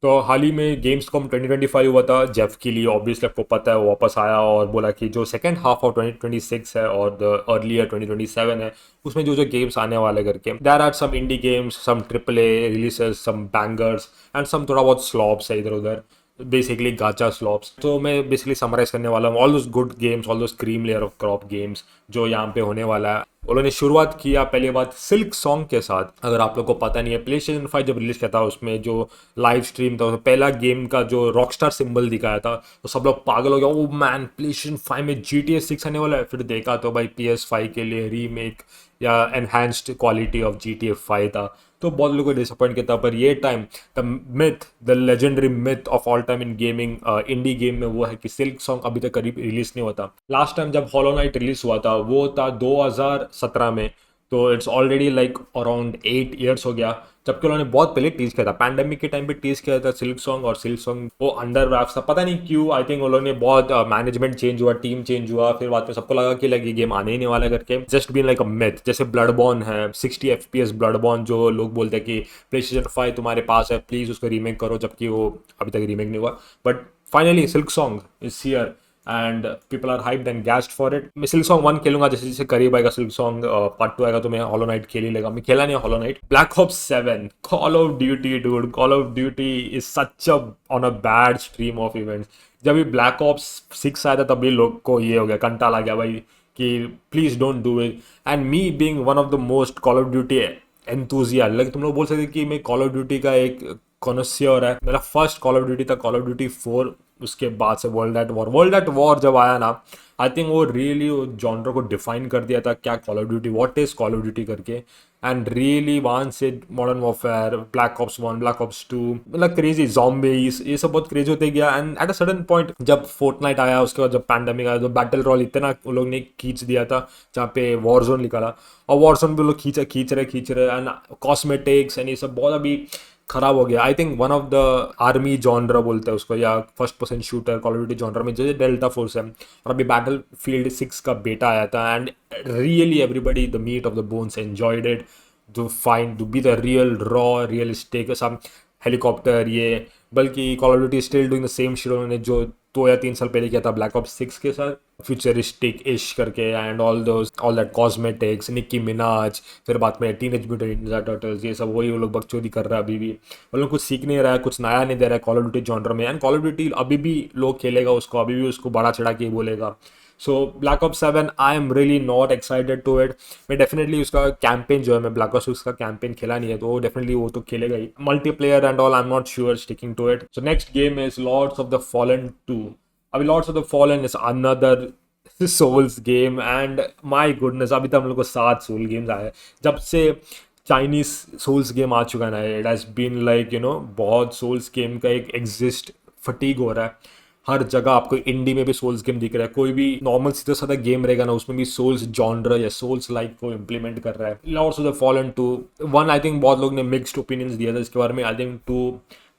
तो हाल ही में games com 2025 हुआ था जेफ के लिए, ऑब्वियसली आपको पता है, वो वापस आया और बोला कि जो सेकंड हाफ ऑफ 2026 है और द अर्लियर 2027 है, उसमें जो जो गेम्स आने वाले करके there are some indie games, some triple A releases, some bangers and some थोड़ा बहुत स्लॉप्स है इधर उधर, बेसिकली गाचा स्लॉप्स। तो मैं बेसिकली समराइज करने वाला हूँ all those good games, all those cream layer of crop games जो यहाँ पे होने वाला है। उन्होंने शुरुआत किया पहली बात सिल्क सॉन्ग के साथ। अगर आप लोग को पता नहीं है, प्ले स्टेशन 5 जब रिलीज किया था उसमें जो लाइव स्ट्रीम था, पहला गेम का जो रॉकस्टार सिंबल दिखाया था, तो सब लोग पागल हो गया, ओ मैन प्ले स्टेशन 5 में GTA 6 आने वाला है। फिर देखा तो भाई PS5 के लिए रीमेक या एनहांस्ड क्वालिटी ऑफ GTA 5 था, तो बहुत लोगों को डिसअपॉइंट किया था। पर ये time the myth, the legendary myth of all time in gaming, indie game में, वो है कि सिल्क सॉन्ग अभी तक करीब रिलीज नहीं होता। लास्ट टाइम जब हॉलो नाइट रिलीज हुआ था वो था 2017 में, तो it's already like around 8 years हो गया। जबकि उन्होंने बहुत पहले टीज किया था, पैंडेमिक के टाइम पे टीज किया था सिल्क सॉन्ग, और सिल्क सॉन्ग वो अंडर रैप्स था, पता नहीं क्यों। आई थिंक उन्होंने बहुत मैनेजमेंट चेंज हुआ, टीम चेंज हुआ, फिर बाद में सबको लगा कि लाइक ये गेम आने ही नहीं वाला करके। Just been like a myth, जैसे ब्लडबॉर्न है 60 FPS ब्लडबॉर्न, जो लोग बोलते हैं कि प्ले स्टेशन 5 तुम्हारे पास है, प्लीज उसको रीमेक करो, जबकि वो अभी तक रीमेक नहीं हुआ। But finally Silksong is here and people are hyped and gassed for it. मैं सिल्क सॉन्ग 1 खेलूंगा, जैसे जैसे करीब आएगा सिल्क सॉन्ग पार्ट 2 आएगा तो मैं हॉलो नाइट खेल ही लेगा। मैं खेला नहीं hollow night. Black Ops 7, call of duty dude, call of duty is such a on a bad stream of events. जब भी ब्लैक ऑप्स 6 आया था तभी लोग को ये हो गया, कंटाल आ गया भाई कि please don't do it. And me being one of the most call of duty enthusiast, like तुम लोग बोल सकते कि मैं कॉल ऑफ ड्यूटी का एक कॉनोसियर है। मेरा फर्स्ट कॉल ऑफ ड्यूटी था कॉल ऑफ ड्यूटी 4, उसके बाद से world at war. World at war जब आया ना, आई थिंक वो रियली वो जॉनर को डिफाइन कर दिया था क्या call of duty, what is call of duty करके। एंड रियली वहां से modern warfare, black ops 1, black ops 2, मतलब क्रेजी zombies, ये सब बहुत क्रेजी होते गया। And at a sudden point जब फोर्टनाइट आया, उसके बाद जब पैंडेमिक आया, तो बैटल रॉयल इतना उन लोग ने खींच दिया था, जहाँ पे वॉर जोन निकाला, और वॉर जोन भी लोग खींच रहे एंड कॉस्मेटिक्स एंड ये सब बहुत अभी खराब हो गया। I think one of the army genre बोलते हैं उसको, या first person shooter call of duty genre में जैसे डेल्टा फोर्स है, और अभी बैटल फील्ड 6 का बेटा आया था। And really everybody the meat of the bones enjoyed it, to find to be the real raw realistic some helicopter ये। बल्कि Call of Duty still doing the same shit उन्होंने जो 2 या 3 साल पहले किया था ब्लैक ऑप्स 6 के साथ, फ्यूचरिस्टिक इश करके, and all that cosmetics, Nicki Minaj, फिर बाद में टीनेज म्यूटेंट निंजा टर्टल्स, ये सब वही वो लोग बकचोदी कर रहा है अभी भी। वो लोग कुछ सीख नहीं रहा है, कुछ नया नहीं दे रहा है कॉल ऑफ ड्यूटी जॉनर में। एंड कॉल ऑफ ड्यूटी अभी भी लोग खेलेगा उसको, अभी भी उसको बड़ा चढ़ा के बोलेगा। So Black Ops 7 I am really not excited to it. मैं डेफिनेटली उसका कैंपेन जो है, मैं ब्लैक ऑप्स का कैंपेन खेला नहीं है, तो डेफिनेटली वो तो खेलेगा ही, multiplayer and all I am not sure sticking to it. So next game is Lords of the Fallen 2। अभी Lords of the Fallen is another Souls game, and my goodness अभी तक हम लोग को 7 सोल गेम्स आए हैं जब से चाइनीज सोल्स गेम आ चुका है ना। इट हैज़ बीन लाइक बहुत सोल्स गेम का एक एग्जिस्ट फटीग हो रहा है। हर जगह आपको इंडी में भी सोल्स गेम दिख रहा है, कोई भी नॉर्मल सीधा साधा गेम रहेगा ना उसमें भी सोल्स जॉनर या सोल्स लाइक को इम्प्लीमेंट कर रहा है। Lords of the Fallen 2 1, I think बहुत लोग ने मिक्स्ड ओपिनियंस दिया था इसके बारे में। I think 2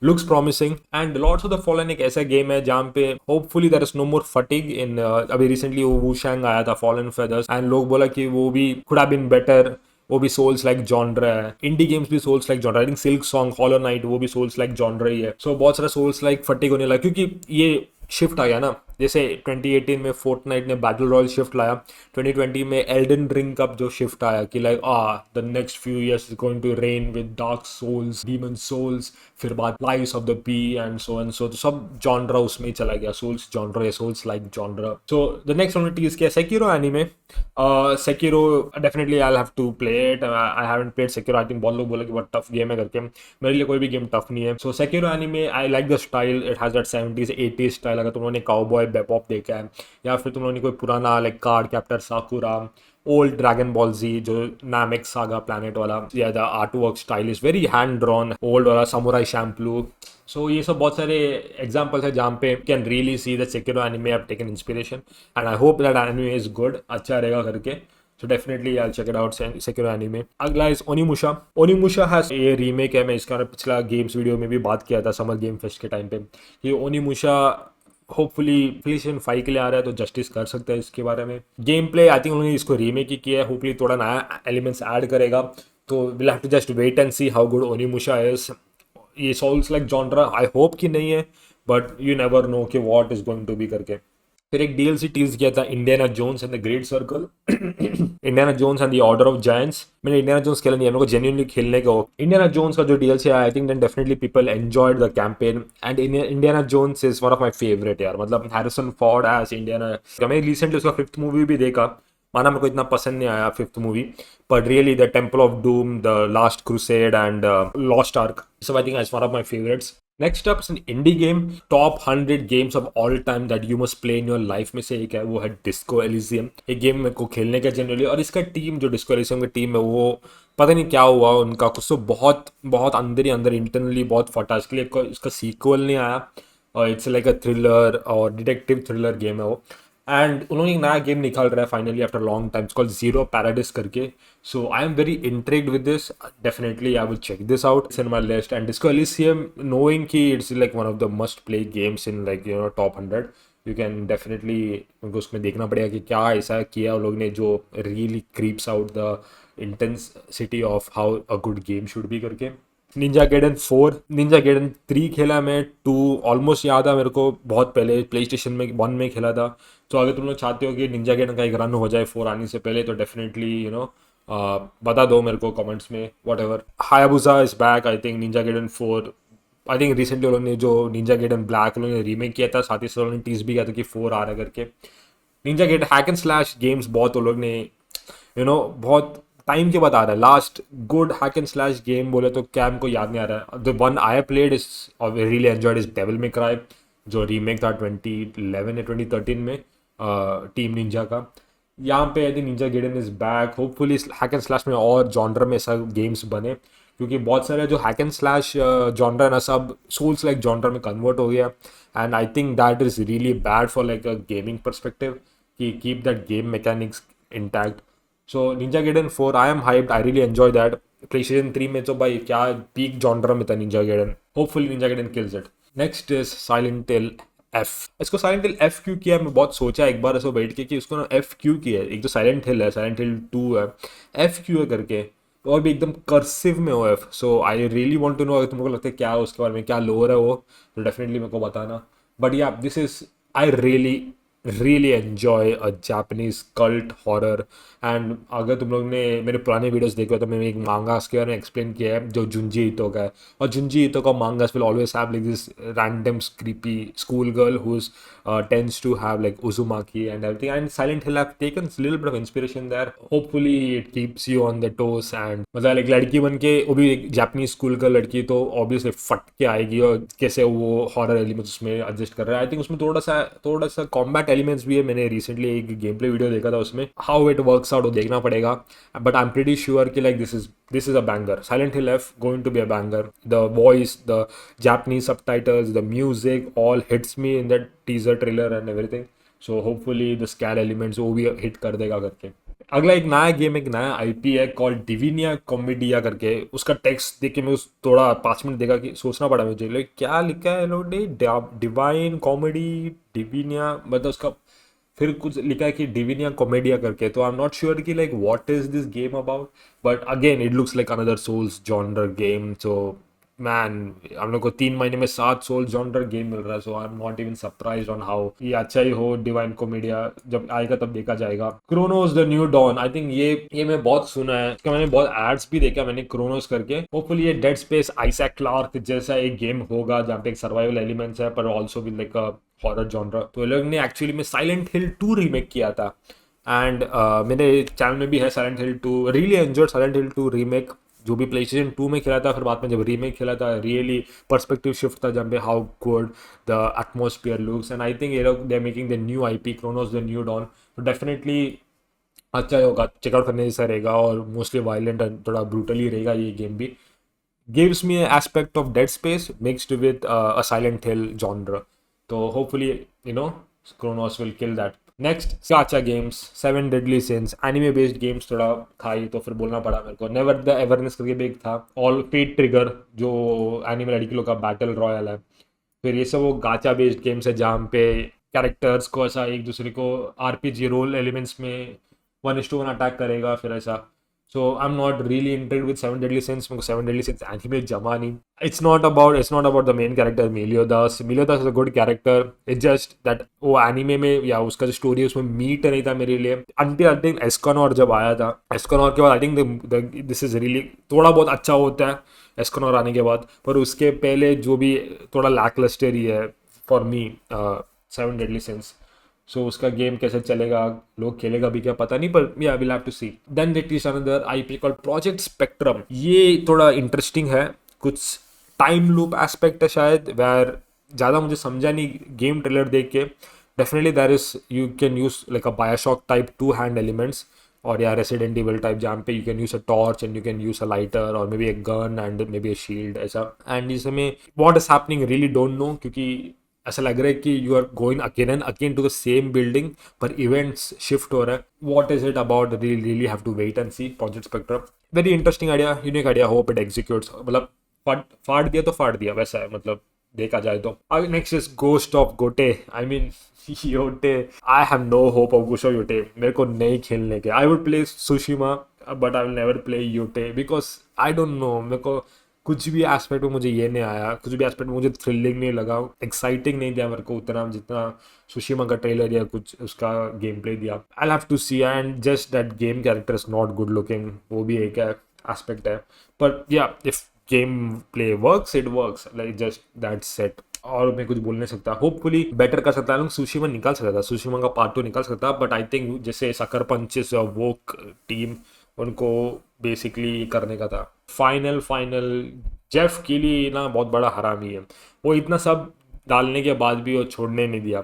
looks promising, and Lords of the Fallen एक ऐसा गेम है जहाँ पे hopefully there is no more fatigue in. अभी रिसेंटली वो वूशैंग आया था फॉलन फेदर्स, एंड लोग बोला कि वो भी कुड हैव बीन बेटर, वो भी सोल्स लाइक जॉनर है। इंडी गेम्स भी souls like genre, I think Silksong, Hollow Knight, वो भी सोल्स लाइक जॉनर ही है। सो बहुत सारा सोल्स लाइक फटीग होने लगा, क्योंकि ये शिफ्ट आ गया ना। जैसे 2018 में फोर्टनाइट ने बैटल रॉयल शिफ्ट लाया, 2020 में एल्डन रिंग का जो शिफ्ट आया कि like the next few years is going to reign with Dark Souls, Demon Souls, फिर बाद Lies of the P and so, तो सब जॉनरा उसमें ही चला गया, सोल्स जॉनरा या souls like genre. So the next one is क्या, Sekiro anime. Sekiro definitely I have to play it, I haven't played Sekiro. I think बहुत लोग बोले कि बहुत टफ गेम है करके, मेरे लिए कोई भी गेम टफ नहीं है। So Sekiro anime I like the style, it has that 70s 80s style. अगर तुम लोगों ने काउबॉय बेपॉप देखा है, या फिर तुम लोगों ने कोई पुराना like Card Captor Sakura, old Dragon Ball Z जो नामेक सागा प्लैनेट वाला, या the art work style is very hand drawn, old वाला समुराई शैम्पलू। सो ये सब बहुत सारे एग्जाम्पल्स है जहाँ पे can really see the Sekiro anime have taken inspiration, and I hope that anime is good, अच्छा रहेगा करके। So definitely I'll check it out, Sekiro anime. अगला is Onimusha. Onimusha has ये रीमेक है, मैं इसका पिछला गेम्स वीडियो में भी बात किया था समर गेम फेस्ट के टाइम पे। ये Onimusha होपफुली PlayStation 5 के लिए आ रहा है, तो जस्टिस कर सकता है इसके बारे में। गेम प्ले आई थिंक उन्होंने इसको रीमेक ही किया है, होपफुली थोड़ा नया एलिमेंट्स ऐड करेगा, तो will have to just wait and see how good Onimusha is. ये Souls like genre I hope कि नहीं है, बट यू नेवर नो कि what is going to be करके। फिर एक डीएलसी टीज किया था, Indiana Jones and the Great Circle, Indiana Jones and the Order of Giants. मैंने इंडियाना जोन्स खेला नहीं है, मेरे को जेन्युइनली खेलने का हो। इंडियाना जोन्स का जो डीएलसी आया, I think then definitely people enjoyed the campaign, and Indiana Jones is one of my favourite यार। मतलब हैरिसन फोर्ड एज इंडियाना, मैंने रिसेंटली उसका 5th मूवी भी देखा, माना मेरे को इतना पसंद नहीं आया 5th movie, but really the Temple of Doom, the Last Crusade and Lost Ark, so I think it's one of my favourites. Next up an indie game, top 100 games of all time that you must play in your life में से एक है, वो है disco Elysium. ये game मेरे को खेलने का जनरली, और इसका टीम जो डिस्को एलिजियम की टीम है वो पता नहीं क्या हुआ उनका, कुछ तो बहुत बहुत अंदर ही अंदर इंटरनली बहुत फटा, इसके लिए इसका सीक्वल नहीं आया। और इट्स लाइक अ थ्रिलर और डिटेक्टिव थ्रिलर गेम है वो। एंड उन्होंने एक नया गेम निकाल रहा है finally after long time, called Zero Paradise करके। So I am very intrigued with this, definitely I will check this out, it's in my list. And Disco Elysium, knowing कि it's like one of the must play games in like you know top 100, you can definitely, उनको उसमें देखना पड़ेगा कि क्या ऐसा किया उन लोग ने जो really creeps out the intensity of how a good game should be करके। निंजा गेडन 4, निंजा गेडन 3 खेला मैं, 2 ऑलमोस्ट याद है मेरे को, बहुत पहले प्ले स्टेशन में 1 में खेला था। तो अगर तुम लोग चाहते हो कि निंजा गेडन का एक रन हो जाए 4 आने से पहले, तो डेफिनेटली यू नो बता दो मेरे को कमेंट्स में, whatever. Hayabusa is back, I think Ninja Gaiden 4, I think recently उन्होंने जो निंजा गेडन ब्लैक उन्होंने रीमेक किया था, साथ ही साथ उन्होंने टीज भी किया था कि 4 आ रहा है करके। Ninja Gaiden hack and slash games बहुत उन लोग ने यू नो बहुत टाइम के बाद आ रहा है। Last good hack and slash game बोले तो क्या हमको याद नहीं आ रहा है, the one I played is और really enjoyed is Devil May Cry, जो रीमेक था 2011 या 2013 में टीम निंजा का। यहाँ पे I think Ninja Gaiden is back, hopefully hack and slash में और जॉनर में ऐसा गेम्स बने, क्योंकि बहुत सारे जो हैक एंड स्लैश जॉनर ना सब सोल्स लाइक जॉनर में कन्वर्ट हो गया। And I think that is really bad for like a gaming perspective कि keep that game mechanics intact. So Ninja Gaiden 4 I am hyped, I really enjoy that. PlayStation 3 में तो भाई क्या peak genre में था Ninja Gaiden, hopefully Ninja Gaiden kills it. Next is Silent Hill F. इसको Silent Hill F क्यों किया, मैं बहुत सोचा एक बार ऐसे बैठ के कि उसको ना एफ क्यों किया है। एक तो साइलेंट हिल है, साइलेंट हिल 2 है, एफ क्यों है करके, और भी एकदम कर्सिव में हो F. So I really want to know, अगर तुमको लगता है क्या है उसके बारे में, क्या लोअर है वो, तो डेफिनेटली मेरे को बताना। बट या this is, I really enjoy a Japanese cult horror। And अगर तुम लोग ने मेरे पुराने वीडियोस देखे हो तो मैंने एक मांगा के बारे में एक्सप्लेन किया है जो जुंजी ईतो का है, और जुंजी ईतो का मांगास will always have like this random creepy school girl who's tends to have like Uzumaki and everything, and Silent Hill have taken a little bit of inspiration there, hopefully it keeps you on the toes। and मतलब एक लड़की बन के, वो भी एक Japanese school का लड़की, तो ऑब्वियसली फट के आएगी, और कैसे वो हॉरर एलिमेंट्स उसमें एडजस्ट कर रहा है। आई थिंक उसमें थोड़ा सा कॉम्बैट एलिमेंट्स भी है, मैंने रिसेंटली एक गेम प्ले वीडियो देखा था उसमें, हाउ इट वर्क्स आउट वो देखना पड़ेगा। But I am pretty sure कि like this is a banger, Silent Hill F going to be a banger, the voice, the Japanese subtitles, the music all hits me in that teaser trailer and everything, so hopefully the scare elements वो भी hit कर देगा करके। अगला एक नया game, एक नया आईपी है कॉल्ड डिविनिया कॉमेडिया करके। उसका टेक्स्ट देख के मैं उस थोड़ा 5 मिनट देखा कि सोचना पड़ा मुझे, लाइक क्या लिखा है लोग ने, डिवाइन कॉमेडी डिविनिया, मतलब उसका फिर कुछ लिखा है कि डिविनिया कॉमेडिया करके। तो आई एम नॉट श्योर कि like what is this game about, but again it looks like another souls genre game. So man, हम लोग को 3 महीने में 7 सोल जॉनर गेम मिल रहा है, so I am not even surprise on how ये अच्छा ही हो। डिवाइन कॉमेडिया जब आएगा तब देखा जाएगा। Kronos the new dawn, I think ये मैं बहुत सुना है इसका, मैंने बहुत एड्स भी देखा मैंने क्रोनोस करके। होपफुली ये डेड स्पेस आइजैक क्लार्क जैसा एक गेम होगा जहाँ पे एक सर्वाइवल एलिमेंट्स है, पर also with like a horror genre. तो लोग ने एक्चुअली में साइलेंट हिल 2 रीमेक किया था, एंड मेरे चैनल में भी है साइलेंट हिल 2। रियली एंजॉयड साइलेंट हिल 2 रीमेक, जो भी प्ले स्टेशन 2 में खेला था, फिर बाद में जब रीमेक खेला था, रियली पर्सपेक्टिव शिफ्ट था जब पे how good the atmosphere looks. And I think ये लोग they are making the new IP Kronos the new Dawn, तो डेफिनेटली अच्छा होगा, चेकआउट करने जैसा रहेगा, और मोस्टली वायलेंट एंड थोड़ा ब्रूटली रहेगा ये गेम भी। Gives me aspect of Dead Space mixed with a Silent Hill genre, तो hopefully you know Kronos will kill that. Next gacha games, 7 Deadly Sins, anime based games थोड़ा खाई तो फिर बोलना पड़ा मेरे को। नेवर द एवरनेस करके भी एक था, ऑल फेट ट्रिगर जो एनिमे लड़की लोग का बैटल रॉयल है। फिर ये सब वो गाचा बेस्ड गेम्स है जहाँ पे कैरेक्टर्स को ऐसा एक दूसरे को आरपीजी रोल एलिमेंट्स में 1:1 अटैक करेगा, फिर ऐसा। So I'm not really intrigued with Seven Deadly Sins. मेरे को Seven Deadly Sins anime जमा नहीं. It's not about the main character Meliodas. Meliodas is a good character. It's just that वो anime में या उसका जो story है उसमें meat नहीं था मेरे लिए. Until Escanor जब आया था, Escanor के बाद I think this is really थोड़ा बहुत अच्छा होता है Escanor आने के बाद, पर उसके पहले जो भी थोड़ा lackluster ही है for me, Seven Deadly Sins. सो उसका गेम कैसे चलेगा, लोग खेलेगा भी क्या पता नहीं, पर या will have to see. Then that is another IP called Project Spectrum. ये थोड़ा इंटरेस्टिंग है, कुछ टाइम लूप एस्पेक्ट है शायद, वेर ज़्यादा मुझे समझा नहीं गेम ट्रेलर देख के. Definitely there is you can use like a BioShock type 2 hand elements, और या रेसिडेंट इवल टाइप जहाँ पे you can use a torch and you can use a lighter और maybe a gun and maybe a shield ऐसा. And इसमें what is happening really don't know, क्योंकि ऐसा लग रहा है कि you are going again and again to the same building, पर इवेंट्स शिफ्ट हो रहा है. What is it about, really have to wait and see. Project Spectrum very interesting idea, unique idea, hope it executes. मतलब फाड़ दिया तो फाड़ दिया वैसा है, मतलब देखा जाए तो. नेक्स्ट इज गोस्ट ऑफ गोटे. I mean Yotei, I have no hope of ghost of Yotei. मेरे को नहीं खेलने के. I would play Tsushima but I will never play Yotei because I don't know, मेरे को कुछ भी एस्पेक्ट में मुझे ये नहीं आया, कुछ भी एस्पेक्ट में मुझे थ्रिलिंग नहीं लगा, एक्साइटिंग नहीं दिया मेरे को उतना जितना सुशिमा का ट्रेलर या कुछ उसका गेम प्ले दिया. I have to see. And just that game character is not good looking, वो भी एक एस्पेक्ट है. पर या if game play works it works, like just that set. और मैं कुछ बोल नहीं सकता. होपफुली बेटर कर सकता है. सुशिमा निकाल सकता था, सुशिमा का पार्ट 2 निकाल सकता, बट आई थिंक जैसे सकर पंचेस और वोक टीम उनको बेसिकली करने का था. फाइनल जेफ के लिए ना बहुत बड़ा हरामी है. वो इतना सब डालने के बाद भी वो छोड़ने नहीं दिया.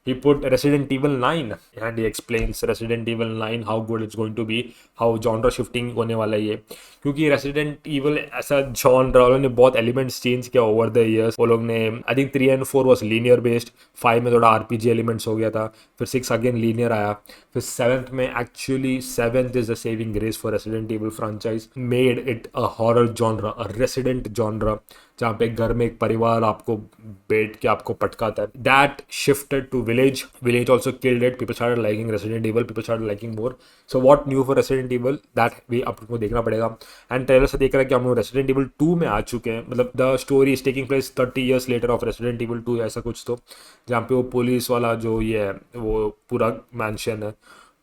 He put Resident Evil 9 and he explains Resident Evil 9 how good it's going to be, how genre shifting होने वाला है ये. क्योंकि Resident Evil ऐसा genre, उन्होंने बहुत elements change किया over the years. वो लोग ने I think 3 and 4 was linear based, 5 में थोड़ा RPG elements हो गया था, फिर 6 again linear आया, फिर 7th में actually 7th is the saving grace for Resident Evil franchise, made it a horror genre, a resident genre, जहाँ पे घर में एक परिवार आपको बैठ के आपको पटकाता है. That shifted to village also killed it. People started liking Resident Evil, people started liking more. So what new for Resident Evil, that भी आपको देखना पड़ेगा. एंड ट्रेलर से देख रहा है कि हम लोग रेसिडेंट इवल 2 में आ चुके हैं. मतलब the story is taking place 30 years later of Resident Evil 2 ऐसा कुछ. तो जहाँ पे वो पुलिस वाला जो ये है वो पूरा मैंशन है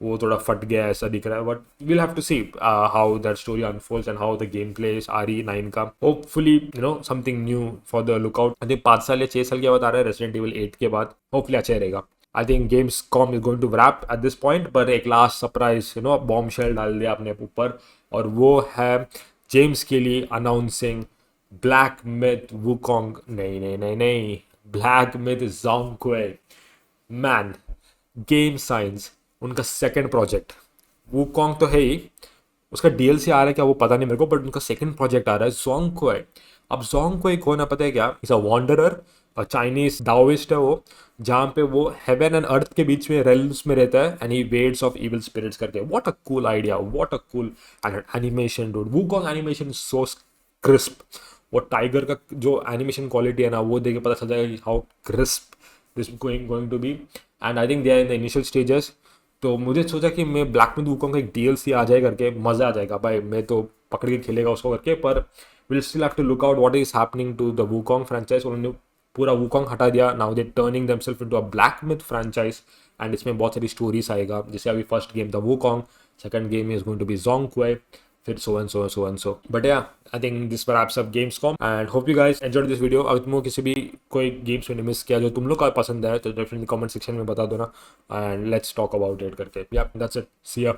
वो थोड़ा फट गया ऐसा दिख रहा है. But we'll have to see how that story unfolds and how the game play is RE9 का. Hopefully you know something new for the lookout. I think 5 साल या 6 साल के बाद आ रहा है रेसिडेंट इवल 8 के बाद. होपफुली अच्छा रहेगा. I think Gamescom is going to wrap at this point, पर एक last surprise you know bombshell डाल दिया अपने ऊपर, और वो है जेम्स के लिए अनाउंसिंग ब्लैक मिथ वुकोंग. नहीं, black myth Zhongkui. Man, game science उनका सेकंड प्रोजेक्ट. वुकोंग तो है ही, उसका DLC आ रहा है क्या वो पता नहीं मेरे को, बट उनका सेकंड प्रोजेक्ट आ रहा है ज़ोंगक्वे. अब ज़ोंगक्वे कौन है पता है क्या? इज अ वॉन्डरर, चाइनीज डाओइस्ट है वो, जहाँ पे वो हेवन एंड अर्थ के बीच में रेल्स में रहता है and he wards off evil spirits करके. What a cool idea, what a cool animation dude. Wukong animation so crisp. वो टाइगर का जो एनिमेशन क्वालिटी है ना वो देख के पता चल जाएगा how crisp this going to be. And I think they are in the initial stages. तो मुझे सोचा कि मैं ब्लैक मिथ वुकोंग का एक DLC आ जाए करके मज़ा आ जाएगा भाई, मैं तो पकड़ के खेलेगा उसको करके. पर will still have to look out what is happening to the Wukong franchise. उन्होंने पूरा वुकोंग हटा दिया, now they turning themselves into a black myth franchise. And इसमें बहुत सारी स्टोरीज आएगा, जैसे अभी फर्स्ट गेम था Wukong, second game is going to be Zhongkui, फिर so and so and so and so. But yeah, I think this wraps up Gamescom and hope you guys enjoyed this video. अगर तुमको किसी भी कोई games में miss किया जो तुम लोग का पसंद है तो डेफिनेटली कमेंट सेक्शन में बता दो ना, and let's talk about it करके. Yeah, that's it. See ya.